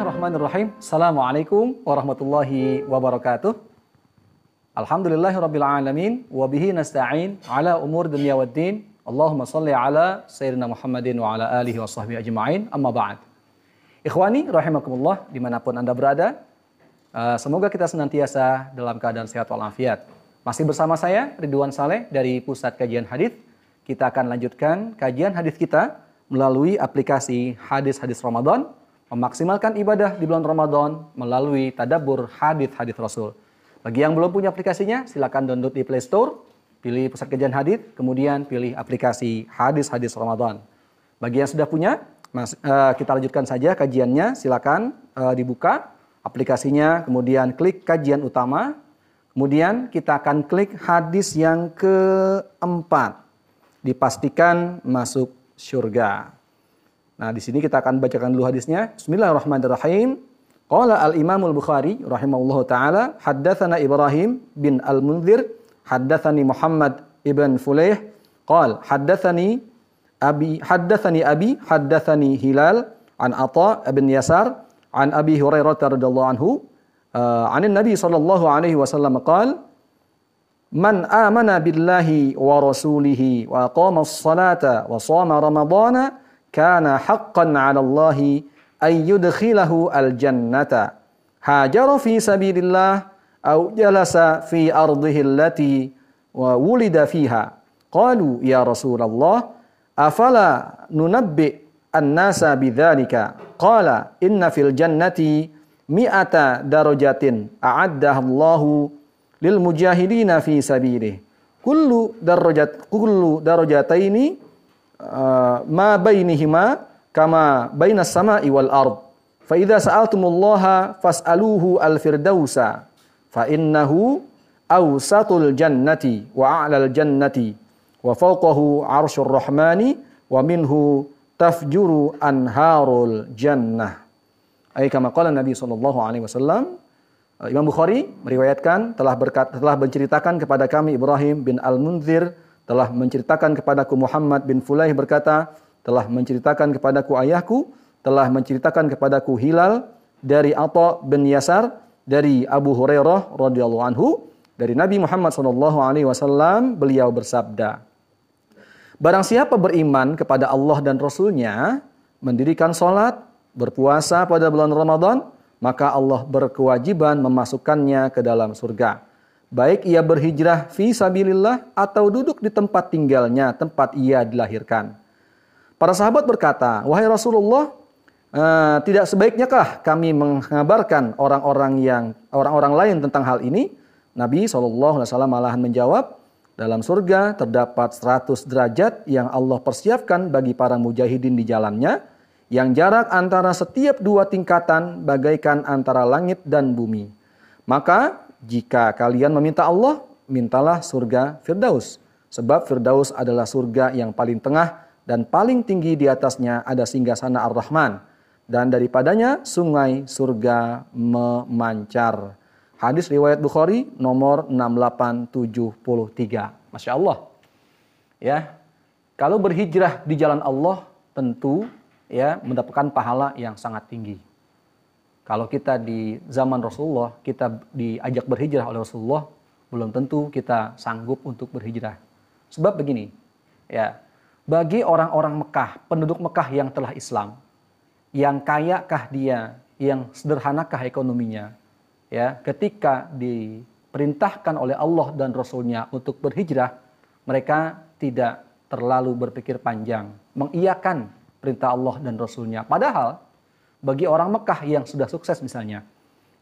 Bismillahirrahmanirrahim. Assalamualaikum warahmatullahi wabarakatuh. Alhamdulillahirabbil alamin wa bihi nasta'in ala umur dunya waddin. Allahumma shalli ala sayyidina Muhammadin wa ala alihi washabbihi ajma'in. Amma ba'd. Ikhwani rahimakumullah dimanapun Anda berada, semoga kita senantiasa dalam keadaan sehat walafiat. Masih bersama saya Ridwan Saleh dari Pusat Kajian Hadis. Kita akan lanjutkan kajian hadis kita melalui aplikasi Hadis-Hadis Ramadan, memaksimalkan ibadah di bulan Ramadan melalui tadabbur hadis-hadis Rasul. Bagi yang belum punya aplikasinya, silakan download di Play Store, pilih Pusat Kajian Hadis, kemudian pilih aplikasi Hadis-Hadis Ramadan. Bagi yang sudah punya, kita lanjutkan saja kajiannya. Silakan dibuka aplikasinya, kemudian klik kajian utama, kemudian kita akan klik hadis yang keempat. Dipastikan masuk surga. Nah, di sini kita akan bacakan dulu hadisnya. Bismillahirrahmanirrahim. Qala al-Imam al-Bukhari rahimahullahu taala, haddatsana Ibrahim bin al-Munzir, haddatsani Muhammad ibn Fulayh, qala haddatsani abi, haddatsani Hilal an Atha bin Yasar an Abi Hurairah radhiyallahu anhu, anin Nabi sallallahu alaihi wasallam qala, man amana billahi wa rasulihi wa aqama as-salata wa shama ramadhana kana haqqan 'ala Allahi ay yudkhilahu al-jannata hajara fi sabilillah aw jalasa fi ardihi allati wa wulida fiha qalu ya Rasulullah afala nunabbi an-nasa bidzalika qala inna fil jannati mi'ata darajatin a'addaha Allahu lil mujahidina fi sabilihi kullu darajataini ma bainihima kama bainas sama'i wal ard fa idza sa'altumullaha fas'aluhu al firdausa fa innahu awsatul jannati wa a'lal jannati wa fawqahu 'arsyur rahmani wa minhu tafjuru anharul jannah. Ay kama qala Nabi sallallahu alaihi wasallam. Imam Bukhari meriwayatkan telah menceritakan kepada kami Ibrahim bin Al-Munzir, telah menceritakan kepadaku Muhammad bin Fulayh berkata, telah menceritakan kepadaku ayahku, telah menceritakan kepadaku Hilal dari Atha bin Yasar dari Abu Hurairah radhiyallahu anhu dari Nabi Muhammad sallallahu alaihi wasallam, beliau bersabda, barang siapa beriman kepada Allah dan Rasulnya, mendirikan salat, berpuasa pada bulan Ramadan, maka Allah berkewajiban memasukkannya ke dalam surga. Baik ia berhijrah fi sabilillah atau duduk di tempat tinggalnya, tempat ia dilahirkan. Para sahabat berkata, wahai Rasulullah, tidak sebaiknyakah kami mengabarkan orang-orang lain tentang hal ini? Nabi SAW malahan menjawab, dalam surga terdapat 100 derajat yang Allah persiapkan bagi para mujahidin di jalannya, yang jarak antara setiap dua tingkatan bagaikan antara langit dan bumi. Maka jika kalian meminta Allah, mintalah surga Firdaus. Sebab Firdaus adalah surga yang paling tengah dan paling tinggi, di atasnya ada singgasana Ar-Rahman. Dan daripadanya sungai surga memancar. Hadis riwayat Bukhari nomor 6873. Masya Allah. Ya, kalau berhijrah di jalan Allah tentu ya mendapatkan pahala yang sangat tinggi. Kalau kita di zaman Rasulullah, kita diajak berhijrah oleh Rasulullah, belum tentu kita sanggup untuk berhijrah. Sebab begini, ya, bagi orang-orang Mekah, penduduk Mekah yang telah Islam, yang kayakah dia, yang sederhanakah ekonominya, ya, ketika diperintahkan oleh Allah dan Rasulnya untuk berhijrah, mereka tidak terlalu berpikir panjang, mengiyakan perintah Allah dan Rasulnya. Padahal bagi orang Mekah yang sudah sukses misalnya,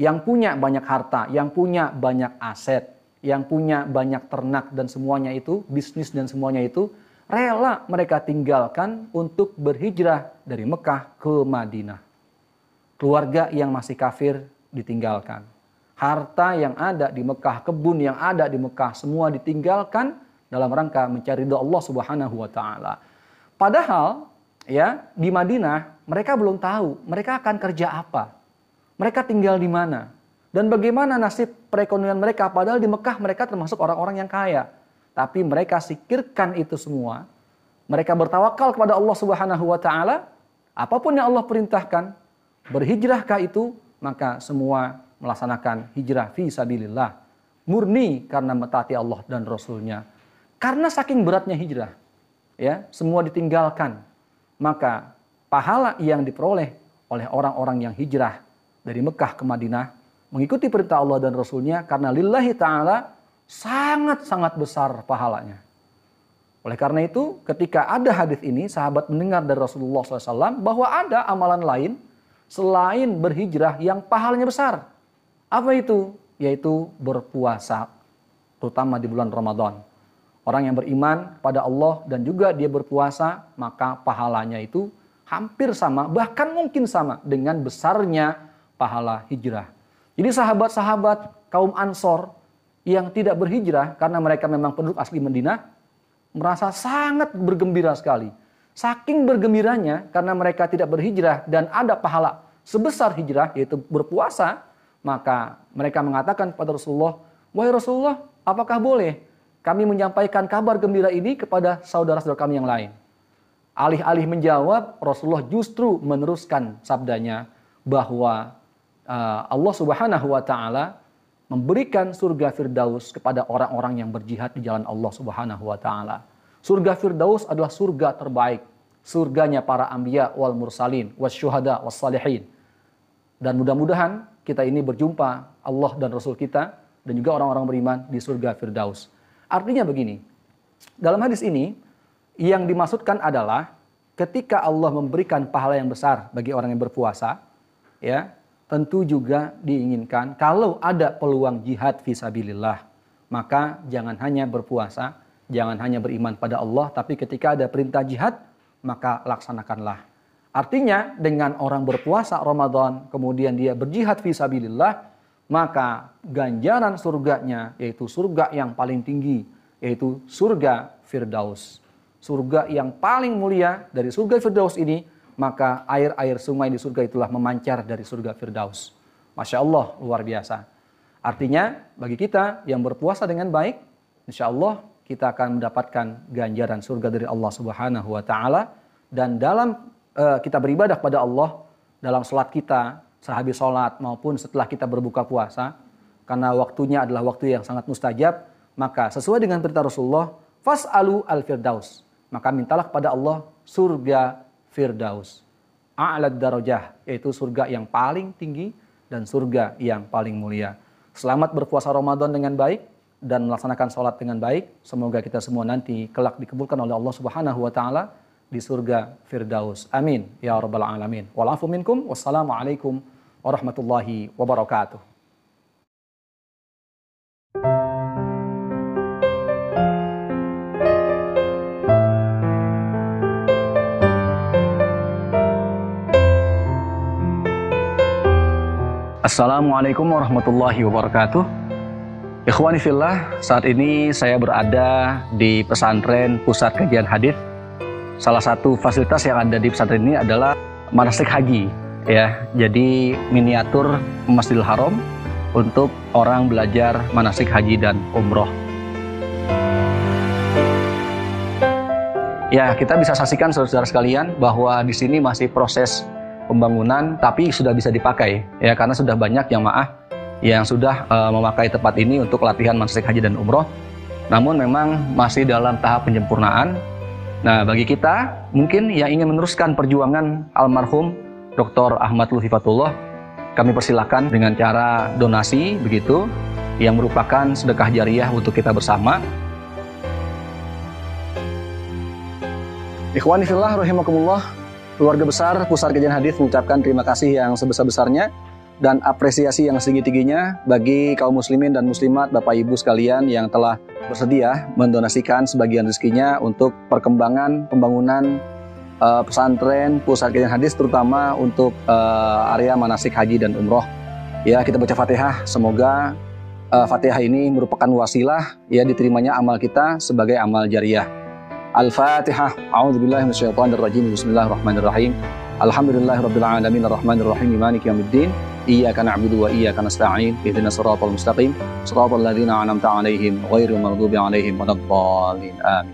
yang punya banyak harta, yang punya banyak aset, yang punya banyak ternak dan semuanya itu, bisnis dan semuanya itu, rela mereka tinggalkan untuk berhijrah dari Mekah ke Madinah. Keluarga yang masih kafir ditinggalkan. Harta yang ada di Mekah, kebun yang ada di Mekah, semua ditinggalkan dalam rangka mencari ridha Allah Subhanahu wa taala. Padahal ya, di Madinah mereka belum tahu mereka akan kerja apa. Mereka tinggal di mana dan bagaimana nasib perekonomian mereka, padahal di Mekah mereka termasuk orang-orang yang kaya. Tapi mereka sikirkan itu semua. Mereka bertawakal kepada Allah Subhanahu wa taala. Apapun yang Allah perintahkan, Berhijrahkah itu? Maka semua melaksanakan hijrah fi sabilillah. Murni karena mentaati Allah dan Rasulnya. Karena saking beratnya hijrah, ya, semua ditinggalkan. Maka pahala yang diperoleh oleh orang-orang yang hijrah dari Mekah ke Madinah, mengikuti perintah Allah dan Rasulnya, karena lillahi ta'ala, sangat-sangat besar pahalanya. Oleh karena itu, ketika ada hadis ini, sahabat mendengar dari Rasulullah SAW bahwa ada amalan lain selain berhijrah yang pahalanya besar. Apa itu? Yaitu berpuasa, terutama di bulan Ramadan. Orang yang beriman pada Allah dan juga dia berpuasa, maka pahalanya itu hampir sama, bahkan mungkin sama dengan besarnya pahala hijrah. Jadi sahabat-sahabat kaum Ansor yang tidak berhijrah karena mereka memang penduduk asli Madinah, merasa sangat bergembira sekali. Saking bergembiranya karena mereka tidak berhijrah dan ada pahala sebesar hijrah, yaitu berpuasa, maka mereka mengatakan kepada Rasulullah, "Wahai Rasulullah, apakah boleh kami menyampaikan kabar gembira ini kepada saudara-saudara kami yang lain?" Alih-alih menjawab, Rasulullah justru meneruskan sabdanya bahwa Allah Subhanahu wa Ta'ala memberikan surga Firdaus kepada orang-orang yang berjihad di jalan Allah Subhanahu wa Ta'ala. Surga Firdaus adalah surga terbaik, surganya para anbiya wal mursalin, wasyuhada was salihin. Dan mudah-mudahan kita ini berjumpa Allah dan Rasul kita dan juga orang-orang beriman di surga Firdaus. Artinya begini, dalam hadis ini yang dimaksudkan adalah ketika Allah memberikan pahala yang besar bagi orang yang berpuasa, ya, tentu juga diinginkan kalau ada peluang jihad fisabilillah, maka jangan hanya berpuasa, jangan hanya beriman pada Allah, tapi ketika ada perintah jihad, maka laksanakanlah. Artinya dengan orang berpuasa Ramadan, kemudian dia berjihad fisabilillah, maka ganjaran surganya, yaitu surga yang paling tinggi, yaitu surga Firdaus. Surga yang paling mulia dari surga Firdaus ini, maka air-air sungai di surga itulah memancar dari surga Firdaus. Masya Allah, luar biasa. Artinya bagi kita yang berpuasa dengan baik, insya Allah kita akan mendapatkan ganjaran surga dari Allah Subhanahu wa Ta'ala. Dan dalam kita beribadah pada Allah, dalam sholat kita, sehabis sholat maupun setelah kita berbuka puasa, karena waktunya adalah waktu yang sangat mustajab, maka sesuai dengan perintah Rasulullah, fas'alu al-firdaus, maka mintalah kepada Allah surga Firdaus, a'lad darajah, yaitu surga yang paling tinggi dan surga yang paling mulia. Selamat berpuasa Ramadan dengan baik dan melaksanakan sholat dengan baik. Semoga kita semua nanti kelak dikabulkan oleh Allah Subhanahu wa Ta'ala di surga Firdaus. Amin ya rabbal alamin. Wal afu minkum. Wassalamualaikum warahmatullahi wabarakatuh. Assalamualaikum warahmatullahi wabarakatuh. Ikhwani fillah, saat ini saya berada di pesantren Pusat Kajian Hadis. Salah satu fasilitas yang ada di pesantren ini adalah manasik haji, ya. Jadi miniatur Masjidil Haram untuk orang belajar manasik haji dan umroh. Ya, kita bisa saksikan saudara-saudara sekalian bahwa di sini masih proses pembangunan, tapi sudah bisa dipakai, ya, karena sudah banyak jamaah yang sudah memakai tempat ini untuk latihan manasik haji dan umroh. Namun memang masih dalam tahap penyempurnaan. Nah, bagi kita mungkin yang ingin meneruskan perjuangan almarhum Dr. Ahmad Lutfi Fatullah, kami persilakan dengan cara donasi begitu, yang merupakan sedekah jariah untuk kita bersama. Ikhwani fillah rahimakumullah, keluarga besar Pusat Kajian Hadis mengucapkan terima kasih yang sebesar-besarnya dan apresiasi yang setinggi-tingginya bagi kaum muslimin dan muslimat, Bapak Ibu sekalian yang telah bersedia mendonasikan sebagian rezekinya untuk perkembangan pembangunan pesantren Pusat Kajian Hadis, terutama untuk area manasik haji dan umroh. Ya, kita baca Fatihah, semoga Fatihah ini merupakan wasilah, ya, diterimanya amal kita sebagai amal jariah. Al-Fatihah. A'udzubillahi minasyaitonirrajim. Bismillahirrahmanirrahim. Alhamdulillahirabbil alamin arrahmanirrahim maliki yaumiddin. Iyyaka na'budu wa iyyaka nasta'in. Ihdinas siratal mustaqim. Shiratal ladzina an'amta 'alaihim ghairil maghdubi 'alaihim waladdallin. Amin.